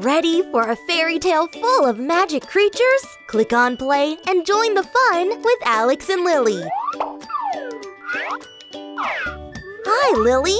Ready for a fairy tale full of magic creatures? Click on play and join the fun with Alex and Lily. Hi, Lily.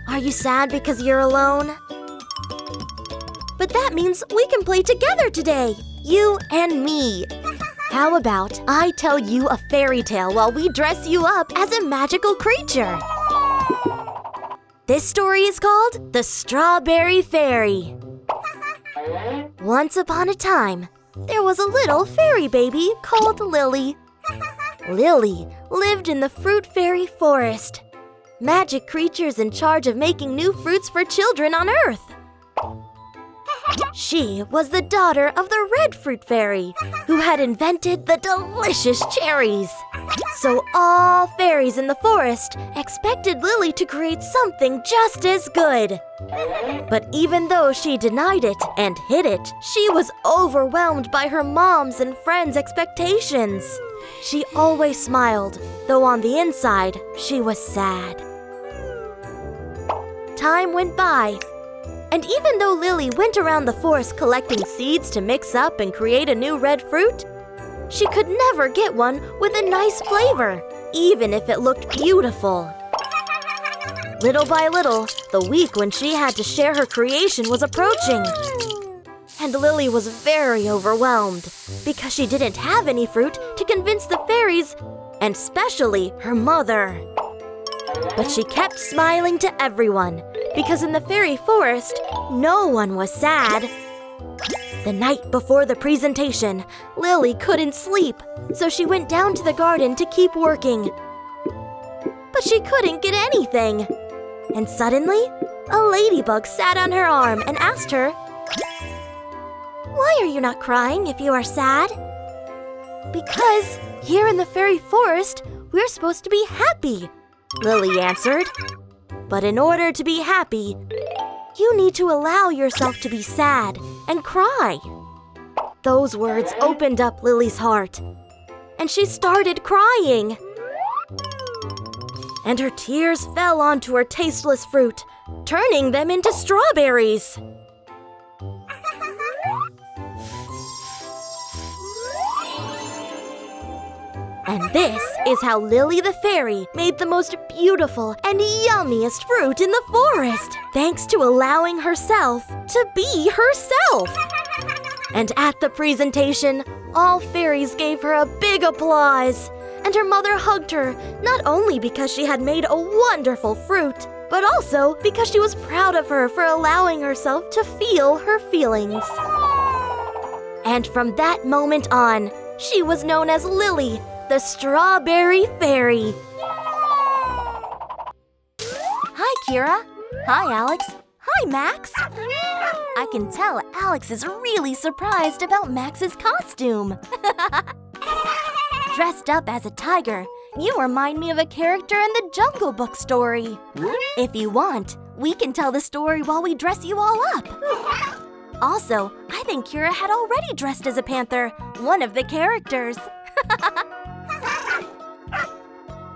Are you sad because you're alone? But that means we can play together today, you and me. How about I tell you a fairy tale while we dress you up as a magical creature? This story is called The Strawberry Fairy. Once upon a time, there was a little fairy baby called Lily. Lily lived in the fruit fairy forest, magic creatures in charge of making new fruits for children on Earth. She was the daughter of the red fruit fairy, who had invented the delicious cherries. So all fairies in the forest expected Lily to create something just as good. But even though she denied it and hid it, she was overwhelmed by her mom's and friends' expectations. She always smiled, though on the inside, she was sad. Time went by. And even though Lily went around the forest collecting seeds to mix up and create a new red fruit, she could never get one with a nice flavor, even if it looked beautiful. Little by little, the week when she had to share her creation was approaching. And Lily was very overwhelmed because she didn't have any fruit to convince the fairies, and especially her mother. But she kept smiling to everyone, because in the fairy forest, no one was sad. The night before the presentation, Lily couldn't sleep, so she went down to the garden to keep working. But she couldn't get anything. And suddenly, a ladybug sat on her arm and asked her, "Why are you not crying if you are sad?" "Because here in the fairy forest, we're supposed to be happy," Lily answered. "But in order to be happy, you need to allow yourself to be sad and cry." Those words opened up Lily's heart, and she started crying. And her tears fell onto her tasteless fruit, turning them into strawberries. And this is how Lily the fairy made the most beautiful and yummiest fruit in the forest, thanks to allowing herself to be herself. And at the presentation, all fairies gave her a big applause, and her mother hugged her, not only because she had made a wonderful fruit, but also because she was proud of her for allowing herself to feel her feelings. And from that moment on, she was known as Lily, the Strawberry Fairy. Hi, Kira. Hi, Alex. Hi, Max. I can tell Alex is really surprised about Max's costume. Dressed up as a tiger, you remind me of a character in the Jungle Book story. If you want, we can tell the story while we dress you all up. Also, I think Kira had already dressed as a panther, one of the characters.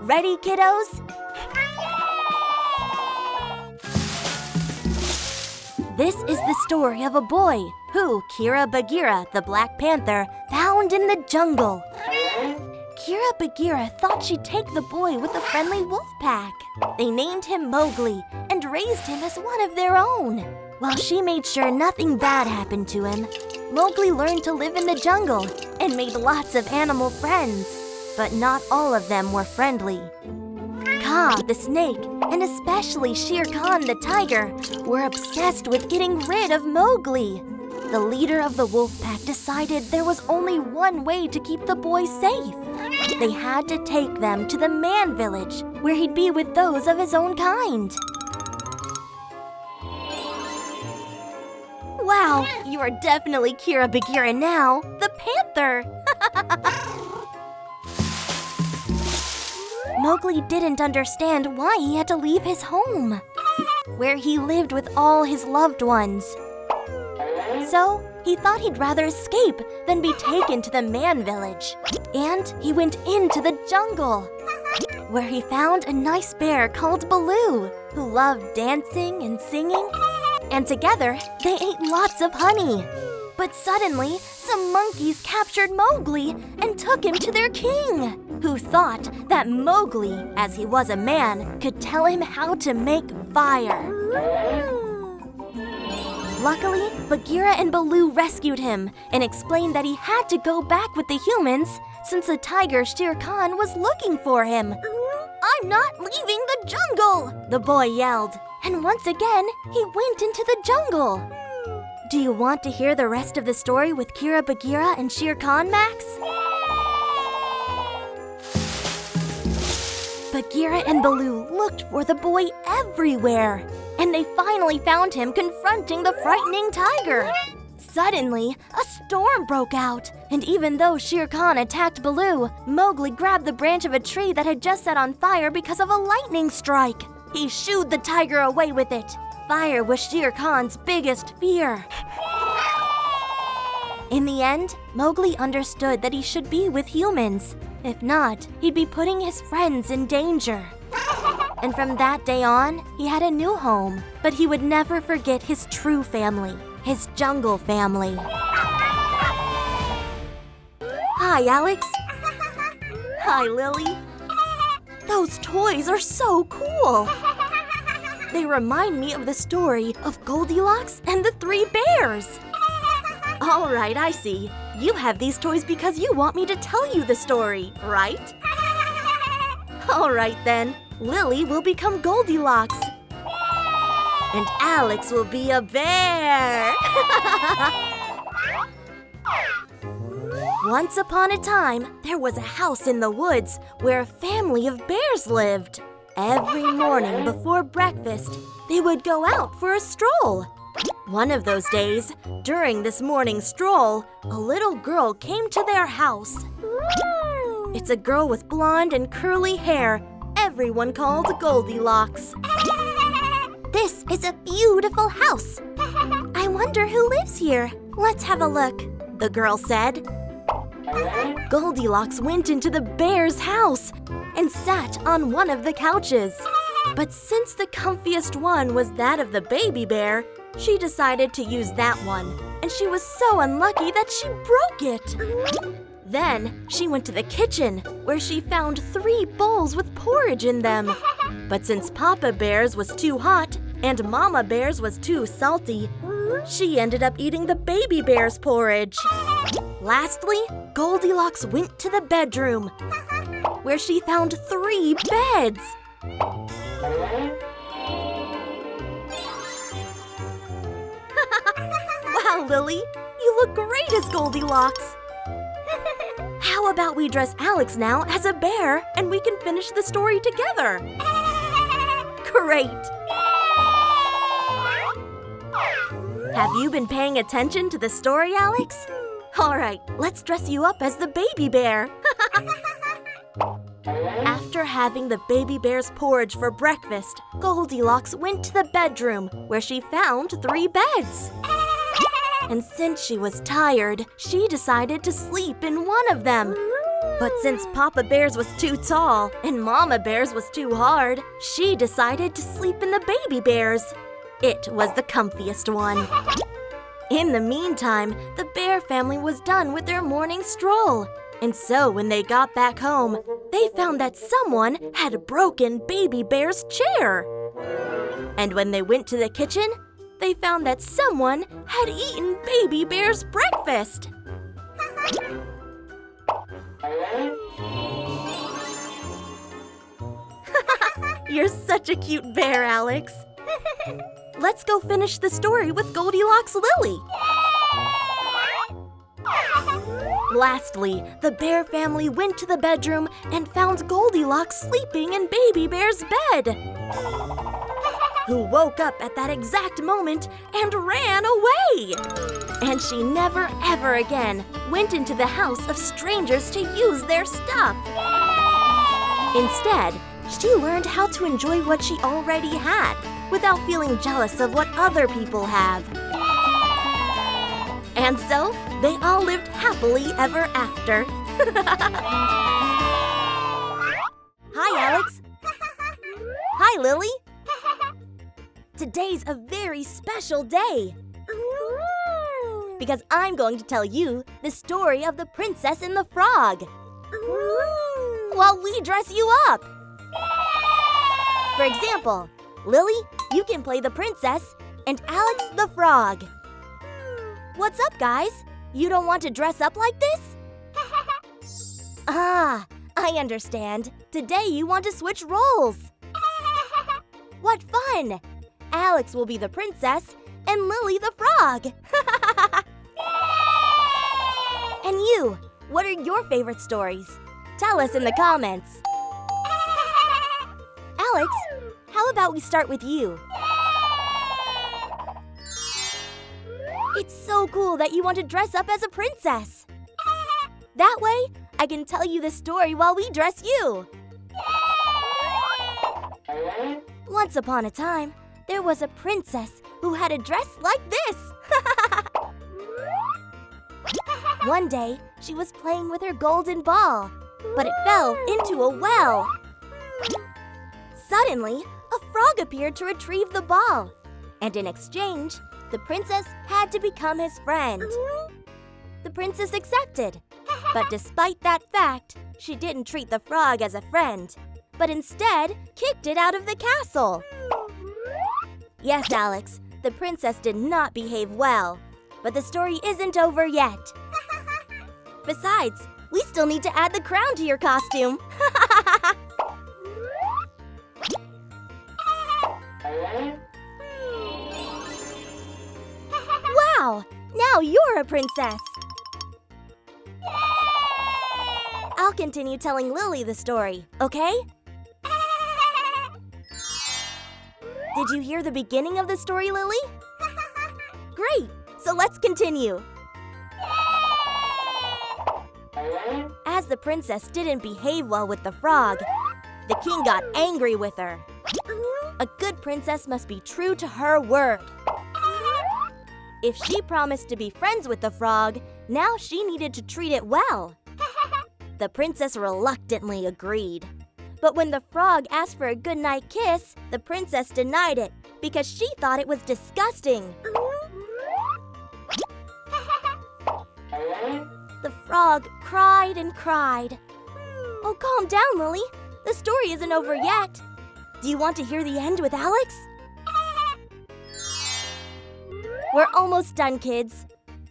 Ready, kiddos? This is the story of a boy who Kira Bagheera, the Black Panther, found in the jungle. Kira Bagheera thought she'd take the boy with the friendly wolf pack. They named him Mowgli and raised him as one of their own. While she made sure nothing bad happened to him, Mowgli learned to live in the jungle and made lots of animal friends. But not all of them were friendly. Kaa, the snake, and especially Shere Khan, the tiger, were obsessed with getting rid of Mowgli. The leader of the wolf pack decided there was only one way to keep the boy safe. They had to take them to the man village, where he'd be with those of his own kind. Wow, you are definitely Kira Bagheera now, the panther! Mowgli didn't understand why he had to leave his home, where he lived with all his loved ones. So, he thought he'd rather escape than be taken to the man village. And he went into the jungle, where he found a nice bear called Baloo, who loved dancing and singing and together they ate lots of honey. But suddenly, some monkeys captured Mowgli and took him to their king, who thought that Mowgli, as he was a man, could tell him how to make fire. Luckily, Bagheera and Baloo rescued him and explained that he had to go back with the humans since the tiger Shere Khan was looking for him. "I'm not leaving the jungle!" the boy yelled. And once again, he went into the jungle. Do you want to hear the rest of the story with Kira Bagheera and Shere Khan, Max? Bagheera and Baloo looked for the boy everywhere, and they finally found him confronting the frightening tiger. Suddenly, a storm broke out, and even though Shere Khan attacked Baloo, Mowgli grabbed the branch of a tree that had just set on fire because of a lightning strike. He shooed the tiger away with it. Fire was Shere Khan's biggest fear. In the end, Mowgli understood that he should be with humans. If not, he'd be putting his friends in danger. And from that day on, he had a new home, but he would never forget his true family, his jungle family. Hi, Alex. Hi, Lily. Those toys are so cool. They remind me of the story of Goldilocks and the Three Bears. All right, I see. You have these toys because you want me to tell you the story, right? All right, then. Lily will become Goldilocks. And Alex will be a bear. Once upon a time, there was a house in the woods where a family of bears lived. Every morning before breakfast, they would go out for a stroll. One of those days, during this morning stroll, a little girl came to their house. It's a girl with blonde and curly hair, everyone called Goldilocks. This is a beautiful house. I wonder who lives here. Let's have a look, the girl said. Goldilocks went into the bear's house and sat on one of the couches. But since the comfiest one was that of the baby bear, she decided to use that one, and she was so unlucky that she broke it. Then she went to the kitchen, where she found 3 bowls with porridge in them. But since Papa Bear's was too hot and Mama Bear's was too salty, she ended up eating the baby bear's porridge. Lastly, Goldilocks went to the bedroom, where she found 3 beds. Wow, Lily, you look great as Goldilocks. How about we dress Alex now as a bear and we can finish the story together? Great! Have you been paying attention to the story, Alex? All right, let's dress you up as the baby bear. After having the baby bear's porridge for breakfast, Goldilocks went to the bedroom where she found 3 beds. And since she was tired, she decided to sleep in one of them. But since Papa Bear's was too tall and Mama Bear's was too hard, she decided to sleep in the baby bear's. It was the comfiest one. In the meantime, the bear family was done with their morning stroll. And so when they got back home, they found that someone had broken Baby Bear's chair. And when they went to the kitchen, they found that someone had eaten Baby Bear's breakfast. You're such a cute bear, Alex. Let's go finish the story with Goldilocks Lily. Lastly, the bear family went to the bedroom and found Goldilocks sleeping in Baby Bear's bed, who woke up at that exact moment and ran away. And she never ever again went into the house of strangers to use their stuff. Instead, she learned how to enjoy what she already had without feeling jealous of what other people have. And so, they all lived happily ever after. Hi, Alex. Hi, Lily. Today's a very special day. Because I'm going to tell you the story of the Princess and the Frog. While we dress you up. For example, Lily, you can play the princess, and Alex the frog. What's up, guys? You don't want to dress up like this? Ah, I understand. Today you want to switch roles. What fun! Alex will be the princess, and Lily the frog. And you, what are your favorite stories? Tell us in the comments. Alex, how about we start with you? It's so cool that you want to dress up as a princess. That way, I can tell you the story while we dress you. Once upon a time, there was a princess who had a dress like this. One day, she was playing with her golden ball, but it fell into a well. Suddenly, a frog appeared to retrieve the ball, and in exchange, the princess had to become his friend. The princess accepted, but despite that fact, she didn't treat the frog as a friend, but instead kicked it out of the castle. Yes, Alex, the princess did not behave well, but the story isn't over yet. Besides, we still need to add the crown to your costume. Wow! Now you're a princess! I'll continue telling Lily the story, okay? Did you hear the beginning of the story, Lily? Great! So let's continue. As the princess didn't behave well with the frog, the king got angry with her. A good princess must be true to her word. If she promised to be friends with the frog, now she needed to treat it well. The princess reluctantly agreed. But when the frog asked for a goodnight kiss, the princess denied it because she thought it was disgusting. The frog cried and cried. Oh, calm down, Lily. The story isn't over yet. Do you want to hear the end with Alex? We're almost done, kids.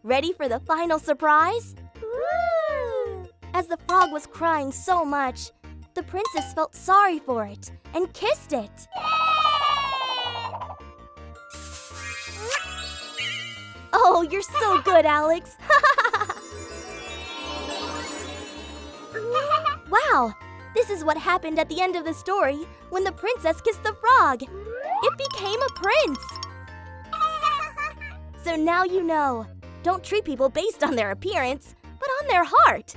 Ready for the final surprise? As the frog was crying so much, the princess felt sorry for it and kissed it. Oh, you're so good, Alex. Wow, this is what happened at the end of the story when the princess kissed the frog. It became a prince. So now you know. Don't treat people based on their appearance, but on their heart.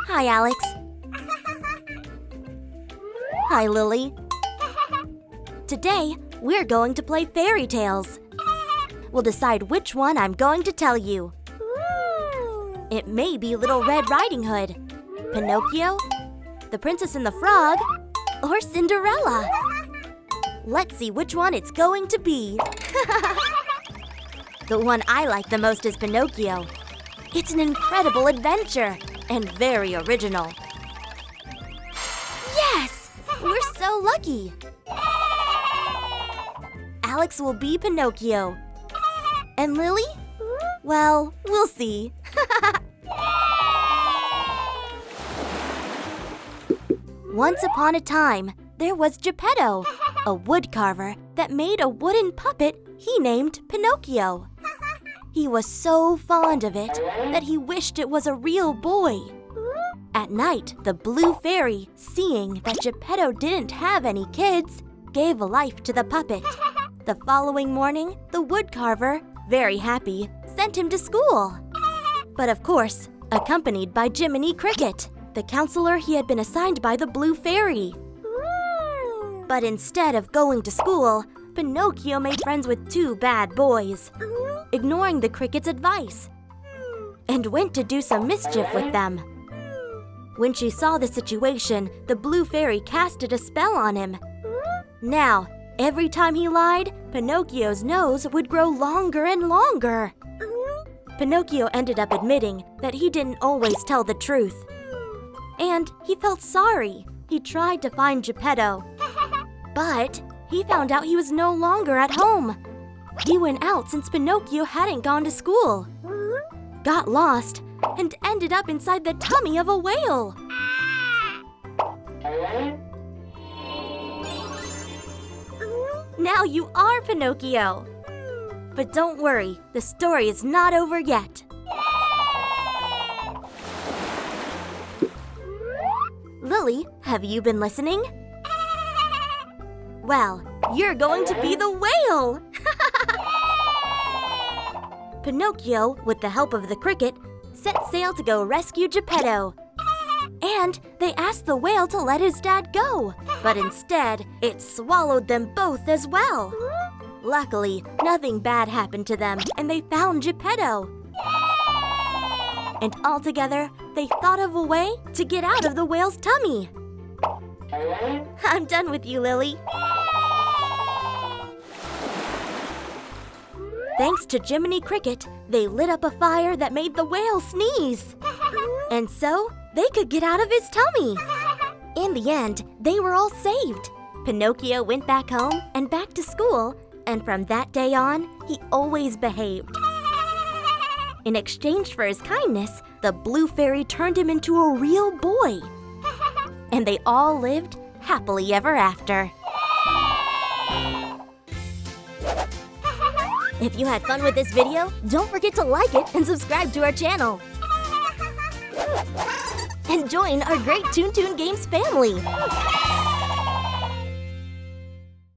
Hi, Alex. Hi, Lily. Today, we're going to play fairy tales. We'll decide which one I'm going to tell you. It may be Little Red Riding Hood, Pinocchio, The Princess and the Frog, or Cinderella. Let's see which one it's going to be. The one I like the most is Pinocchio. It's an incredible adventure and very original. Yes! We're so lucky! Alex will be Pinocchio. And Lily? Well, we'll see. Once upon a time, there was Geppetto, a woodcarver that made a wooden puppet he named Pinocchio. He was so fond of it that he wished it was a real boy. At night, the Blue Fairy, seeing that Geppetto didn't have any kids, gave life to the puppet. The following morning, the woodcarver, very happy, sent him to school. But of course, accompanied by Jiminy Cricket, the counselor he had been assigned by the Blue Fairy. But instead of going to school, Pinocchio made friends with two bad boys, ignoring the Cricket's advice, and went to do some mischief with them. When she saw the situation, the blue fairy casted a spell on him. Now, every time he lied, Pinocchio's nose would grow longer and longer. Pinocchio ended up admitting that he didn't always tell the truth. And he felt sorry. He tried to find Geppetto. But he found out he was no longer at home. He went out since Pinocchio hadn't gone to school, got lost, and ended up inside the tummy of a whale. Now you are Pinocchio. But don't worry, the story is not over yet. Lily, have you been listening? Well, you're going to be the whale! Pinocchio, with the help of the cricket, set sail to go rescue Geppetto. And they asked the whale to let his dad go, but instead, it swallowed them both as well. Luckily, nothing bad happened to them, and they found Geppetto. And altogether, they thought of a way to get out of the whale's tummy. I'm done with you, Lily. Thanks to Jiminy Cricket, they lit up a fire that made the whale sneeze. And so, they could get out of his tummy. In the end, they were all saved. Pinocchio went back home and back to school, and from that day on, he always behaved. In exchange for his kindness, the blue fairy turned him into a real boy. And they all lived happily ever after. If you had fun with this video, don't forget to like it and subscribe to our channel. And join our great Toon Toon Games family.